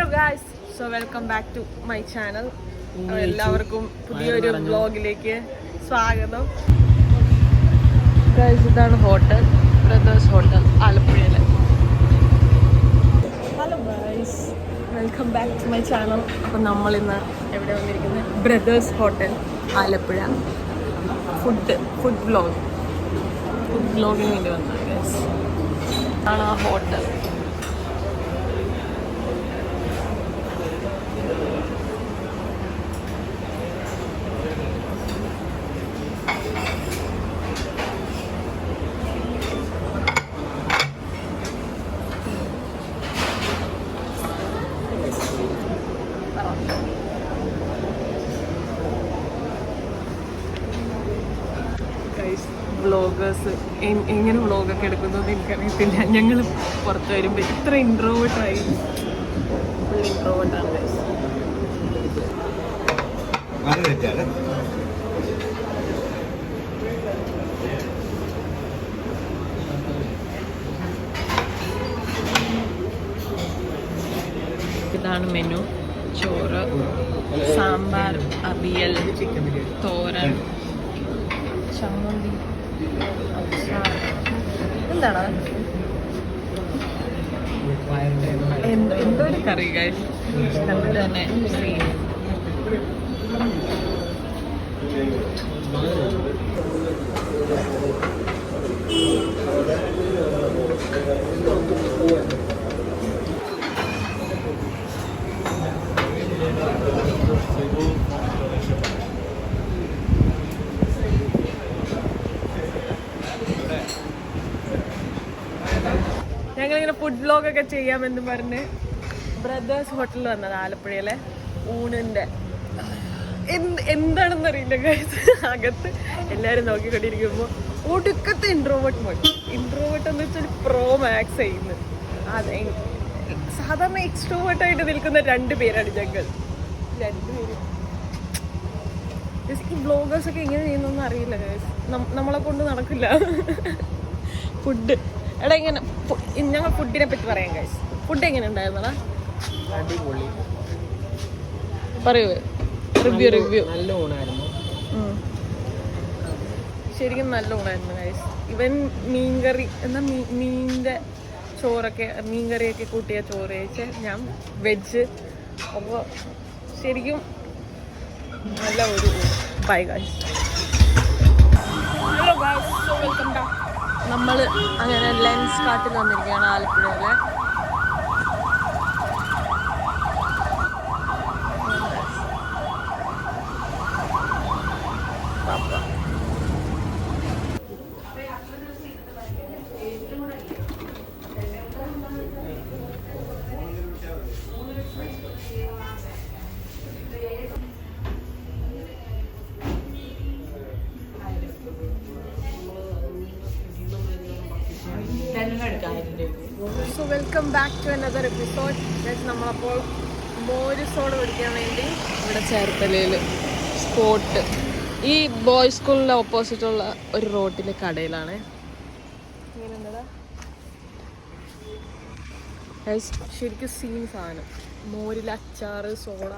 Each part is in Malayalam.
guys, so welcome back to my channel. എല്ലാവർക്കും പുതിയൊരു വ്ലോഗിലേക്ക് സ്വാഗതം. Guys, ഇതാണ് ഹോട്ടൽ ബ്രദേഴ്സ് ഹോട്ടൽ ആലപ്പുഴയിലെ. Hello guys, welcome back to my channel. അപ്പോൾ നമ്മൾ ഇന്ന് എവിടെ വന്നിരിക്കുന്നത്? Brothers hotel Alappuzha. ഫുഡ് വ്ലോഗിന് വേണ്ടി വന്നത് guys. ആണ് ആ ഹോട്ടൽ. വ്ളോഗേഴ്സ് എങ്ങനെ വ്ളോഗൊക്കെ എടുക്കുന്നതെന്ന് എനിക്കറിയത്തില്ല. ഞങ്ങൾ പുറത്ത് വരുമ്പോൾ ഇത്ര ഇൻട്രോവേർട്ടായി. ഫുൾ ഇൻട്രോവേർട്ടാണ് ഗൈസ്. ഇതാണ് മെനു. ചോറ്, സാമ്പാർ, അവിയൽ, തോരൻ, ചമ്മന്തി, എന്താണ് എന്തോ ഒരു കറി ഗൈസ്. കണ്ടിട്ട് തന്നെ ഞങ്ങളിങ്ങനെ ഫുഡ് വ്ലോഗൊക്കെ ചെയ്യാമെന്ന് പറഞ്ഞ് ബ്രദേഴ്സ് ഹോട്ടലിൽ വന്നത് ആലപ്പുഴയിലെ ഊണിൻ്റെ എന്താണെന്നറിയില്ല ഗൈസ്. അകത്ത് എല്ലാവരും നോക്കിക്കൊണ്ടിരിക്കുമ്പോൾ ഒടുക്കത്തെ ഇൻട്രോവേർട്ട് എന്ന് വെച്ചാൽ പ്രോ മാക്സ് ചെയ്യുന്നത്. അതെ, സാധാരണ എക്സ്ട്രോവേർട്ടായിട്ട് നിൽക്കുന്ന രണ്ടുപേരാണ് ഞങ്ങൾ. രണ്ടുപേരും ഈ വ്ലോഗേഴ്സൊക്കെ എങ്ങനെ ചെയ്യുന്നൊന്നും അറിയില്ല ഗൈസ്. നമ്മളെ കൊണ്ട് നടക്കില്ല. ഫുഡ് എടാ ഇങ്ങനെ ഞങ്ങൾ ഫുഡിനെ പറ്റി പറയാം ഗൈസ്. ഫുഡ് എങ്ങനെ ഉണ്ടായിരുന്നടാ? അടിപൊളി. പറയൂ, റിവ്യൂ. നല്ല ഊണായിരുന്നു. ശരിക്കും നല്ല ഊണായിരുന്നു ഗൈസ്. ഇവൻ മീൻകറി എന്നാ മീനിൻ്റെ ചോറൊക്കെ മീൻകറിയൊക്കെ കൂട്ടിയ ചോറ് കഴിച്ച് ഞാൻ വെജ്. അപ്പോൾ ശരിക്കും നല്ല ഒരു bye guys. Hello guys, so welcome back. നമ്മൾ അങ്ങനെ ലെൻസ് കാട്ടിൽ വന്നിരിക്കുകയാണ് ആലപ്പുഴയിലെ. So welcome back to another episode. നമ്മളപ്പോൾ മോര് സോഡ കുടിക്കാൻ വേണ്ടി ഇവിടെ ചേർത്തലയിൽ സ്പോട്ട്, ഈ ബോയ്സ് സ്കൂളിൻ്റെ ഓപ്പോസിറ്റുള്ള ഒരു റോഡിലെ കടയിലാണ്. ശരിക്കും സീൻ സാധനം. മോരിൽ അച്ചാറ്, സോഡ.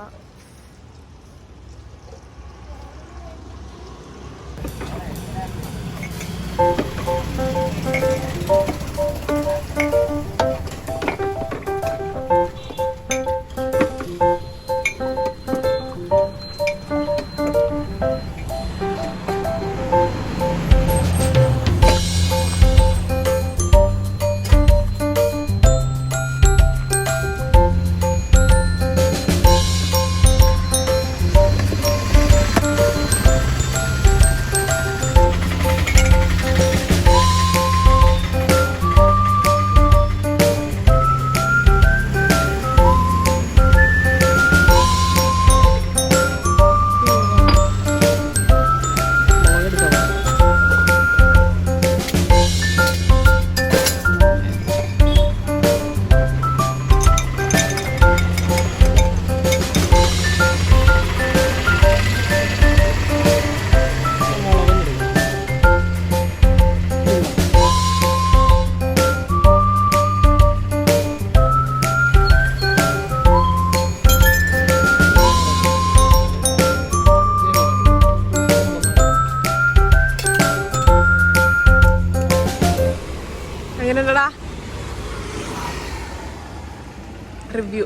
റിവ്യൂ.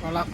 കൊള്ളാം.